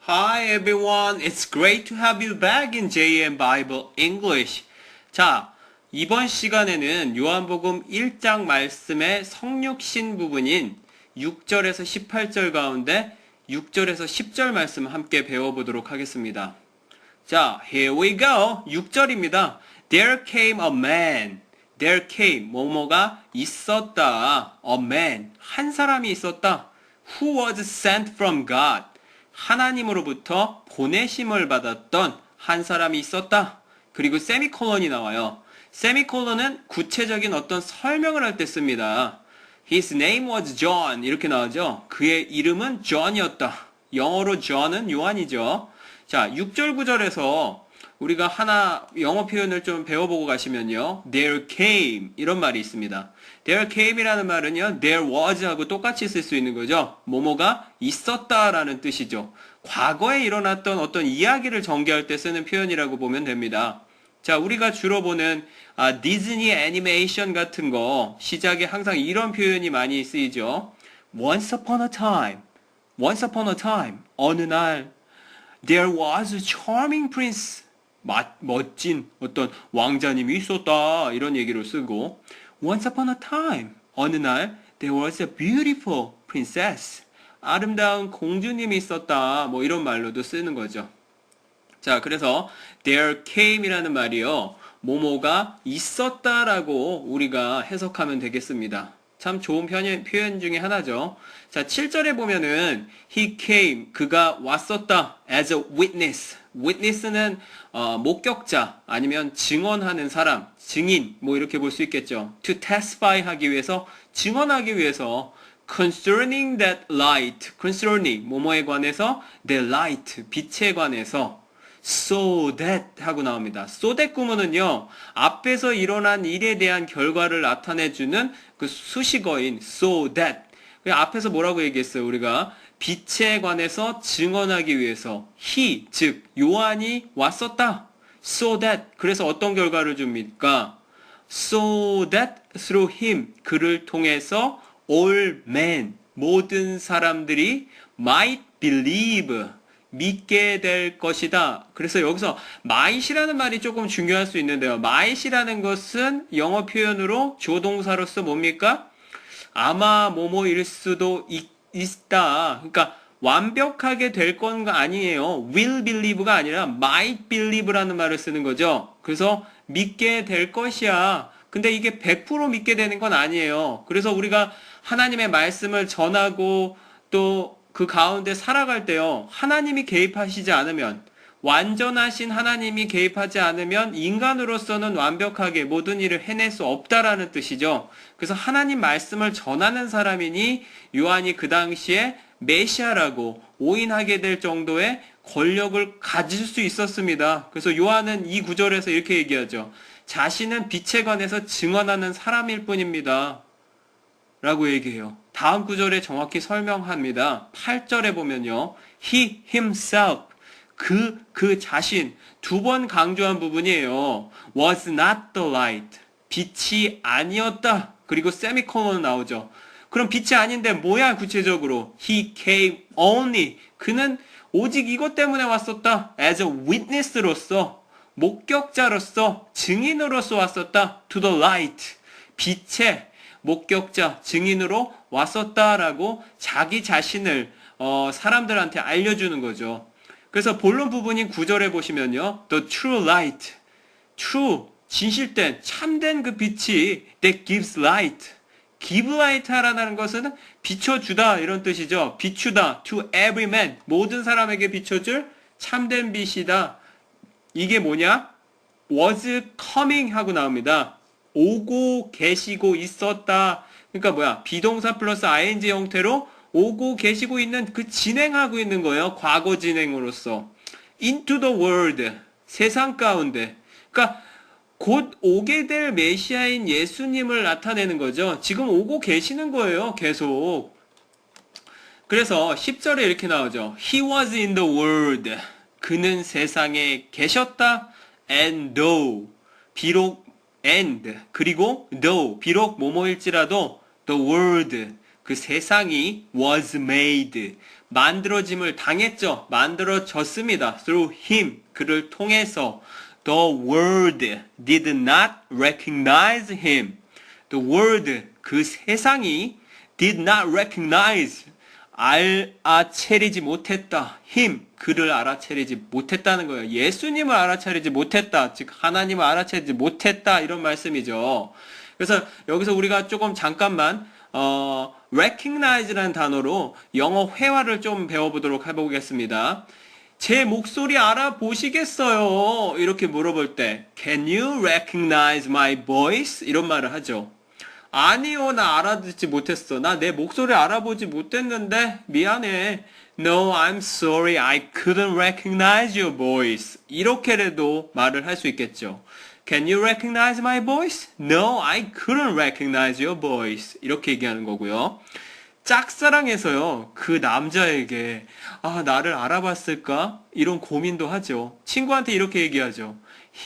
Hi everyone, it's great to have you back in JM Bible English. 자, 이번 시간에는 요한복음 1장 말씀의 성육신 부분인 6절에서 18절 가운데 6절에서 10절 말씀 함께 배워보도록 하겠습니다. 자, here we go. 6절입니다. There came a man. There came, 뭐뭐가 있었다. A man, 한 사람이 있었다. Who was sent from God. 하나님으로부터 보내심을 받았던 한 사람이 있었다. 그리고 세미콜론이 나와요. 세미콜론은 구체적인 어떤 설명을 할 때 씁니다. His name was John 이렇게 나오죠. 그의 이름은 John이었다. 영어로 John은 요한이죠. 자, 6절 9절에서 우리가 하나 영어 표현을 좀 배워보고 가시면요. There came 이런 말이 있습니다. There came이라는 말은요. There was 하고 똑같이 쓸 수 있는 거죠. 뭐뭐가 있었다라는 뜻이죠. 과거에 일어났던 어떤 이야기를 전개할 때 쓰는 표현이라고 보면 됩니다. 자, 우리가 주로 보는 디즈니 애니메이션 같은 거 시작에 항상 이런 표현이 많이 쓰이죠. Once upon a time, once upon a time, 어느 날 There was a charming prince. 멋진 어떤 왕자님이 있었다. 이런 얘기로 쓰고 Once upon a time. 어느 날 There was a beautiful princess. 아름다운 공주님이 있었다. 뭐 이런 말로도 쓰는 거죠. 자, 그래서 There came이라는 말이요. 뭐뭐가 있었다라고 우리가 해석하면 되겠습니다. 참 좋은 표현 중에 하나죠. 자, 7절에 보면은 he came, 그가 왔었다 as a witness. witness는 목격자 아니면 증언하는 사람, 증인 뭐 이렇게 볼 수 있겠죠. to testify 하기 위해서, 증언하기 위해서 concerning that light, concerning 뭐뭐에 관해서 that light, 빛에 관해서 so that 하고 나옵니다. so that 구문은요, 앞에서 일어난 일에 대한 결과를 나타내주는 그 수식어인 so that. 앞에서 뭐라고 얘기했어요? 우리가 빛에 관해서 증언하기 위해서 he, 즉 요한이 왔었다. so that. 그래서 어떤 결과를 줍니까? so that through him, 그를 통해서 all men, 모든 사람들이 might believe, 믿게 될 것이다. 그래서 여기서 might이라는 말이 조금 중요할 수 있는데요. might이라는 것은 영어 표현으로 조동사로서 뭡니까? 아마 뭐뭐일 수도 있다. 그러니까 완벽하게 될 건 아니에요. will believe가 아니라 might believe라는 말을 쓰는 거죠. 그래서 믿게 될 것이야. 근데 이게 100% 믿게 되는 건 아니에요. 그래서 우리가 하나님의 말씀을 전하고 또 그 가운데 살아갈 때요. 하나님이 개입하시지 않으면, 완전하신 하나님이 개입하지 않으면 인간으로서는 완벽하게 모든 일을 해낼 수 없다라는 뜻이죠. 그래서 하나님 말씀을 전하는 사람이니 요한이 그 당시에 메시아라고 오인하게 될 정도의 권력을 가질 수 있었습니다. 그래서 요한은 이 구절에서 이렇게 얘기하죠. 자신은 빛에 관해서 증언하는 사람일 뿐입니다. 라고 얘기해요. 다음 구절에 정확히 설명합니다. 8절에 보면요. He himself, 그 자신, 두 번 강조한 부분이에요. was not the light, 빛이 아니었다. 그리고 세미콜론 나오죠. 그럼 빛이 아닌데 뭐야 구체적으로? He came only, 그는 오직 이것 때문에 왔었다. as a witness로서, 목격자로서, 증인으로서 왔었다. to the light, 빛의 목격자, 증인으로 왔었다라고 자기 자신을 사람들한테 알려주는 거죠. 그래서 본론 부분인 9절에 보시면요. The true light, true, 진실된, 참된 그 빛이 that gives light. give light 하라는 것은 비춰주다 이런 뜻이죠. 비추다, to every man, 모든 사람에게 비춰줄 참된 빛이다. 이게 뭐냐? was coming 하고 나옵니다. 오고 계시고 있었다. 그러니까 뭐야? 비동사 플러스 ing 형태로 오고 계시고 있는 그 진행하고 있는 거예요. 과거 진행으로서. into the world. 세상 가운데. 그러니까 곧 오게 될 메시아인 예수님을 나타내는 거죠. 지금 오고 계시는 거예요. 계속. 그래서 10절에 이렇게 나오죠. He was in the world. 그는 세상에 계셨다. And though. 비록 and 그리고 though 비록 뭐뭐일지라도 the world 그 세상이 was made. 만들어짐을 당했죠. 만들어졌습니다. through him. 그를 통해서 the world did not recognize him. The world, 그 세상이 did not recognize, 알아채리지 못했다. him, 그를 알아채리지 못했다는 거예요. 예수님을 알아차리지 못했다. 즉 하나님을 알아채리지 못했다. 이런 말씀이죠. 그래서 여기서 우리가 조금 잠깐만 recognize라는 단어로 영어 회화를 좀 배워보도록 해보겠습니다. 제 목소리 알아보시겠어요? 이렇게 물어볼 때 Can you recognize my voice? 이런 말을 하죠. 아니요, 나 알아듣지 못했어. 나 내 목소리 알아보지 못했는데 미안해. No, I'm sorry. I couldn't recognize your voice. 이렇게라도 말을 할 수 있겠죠. Can you recognize my voice? No, I couldn't recognize your voice. 이렇게 얘기하는 거고요. 짝사랑에서요, 그 남자에게, 나를 알아봤을까? 이런 고민도 하죠. 친구한테 이렇게 얘기하죠.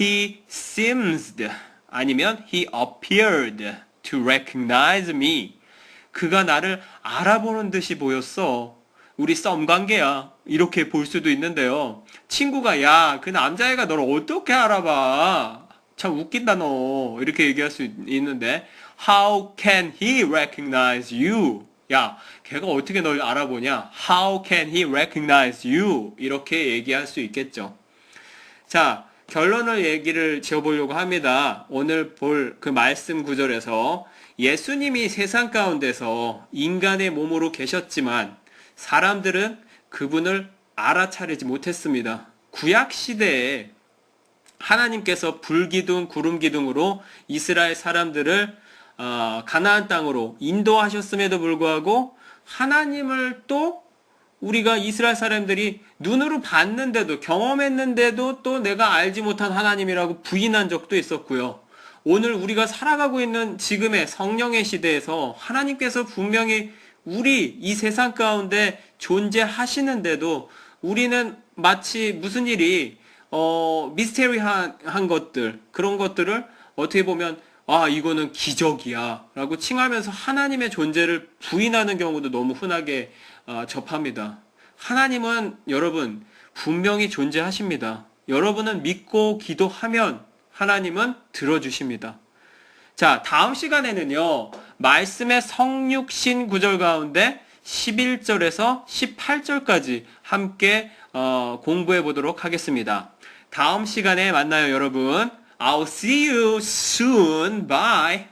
He seemed, 아니면 he appeared to recognize me. 그가 나를 알아보는 듯이 보였어. 우리 썸 관계야. 이렇게 볼 수도 있는데요. 친구가, 야, 그 남자애가 너를 어떻게 알아봐? 참 웃긴다, 너. 이렇게 얘기할 수 있는데, How can he recognize you? 야, 걔가 어떻게 널 알아보냐? How can he recognize you? 이렇게 얘기할 수 있겠죠. 자, 결론을 얘기를 지어보려고 합니다. 오늘 볼 그 말씀 구절에서 예수님이 세상 가운데서 인간의 몸으로 계셨지만 사람들은 그분을 알아차리지 못했습니다. 구약 시대에 하나님께서 불기둥, 구름기둥으로 이스라엘 사람들을 가나안 땅으로 인도하셨음에도 불구하고 하나님을 또 우리가 이스라엘 사람들이 눈으로 봤는데도 경험했는데도 또 내가 알지 못한 하나님이라고 부인한 적도 있었고요. 오늘 우리가 살아가고 있는 지금의 성령의 시대에서 하나님께서 분명히 우리 이 세상 가운데 존재하시는데도 우리는 마치 무슨 일이 미스테리한 것들, 그런 것들을 어떻게 보면 이거는 기적이야 라고 칭하면서 하나님의 존재를 부인하는 경우도 너무 흔하게 접합니다. 하나님은 여러분 분명히 존재하십니다. 여러분은 믿고 기도하면 하나님은 들어주십니다. 자, 다음 시간에는요, 말씀의 성육신 구절 가운데 11절에서 18절까지 함께 공부해 보도록 하겠습니다. 다음 시간에 만나요, 여러분. I'll see you soon. Bye.